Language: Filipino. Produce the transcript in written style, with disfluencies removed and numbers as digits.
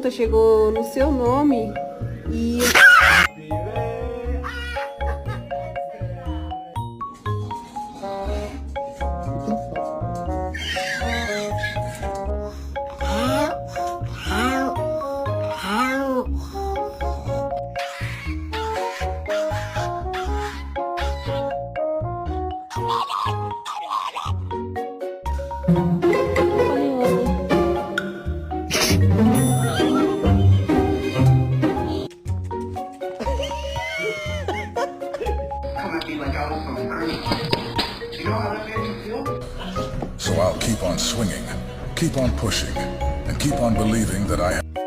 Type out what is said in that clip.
pergunta chegou no seu nome e... So I'll keep on swinging, keep on pushing, and keep on believing that I have...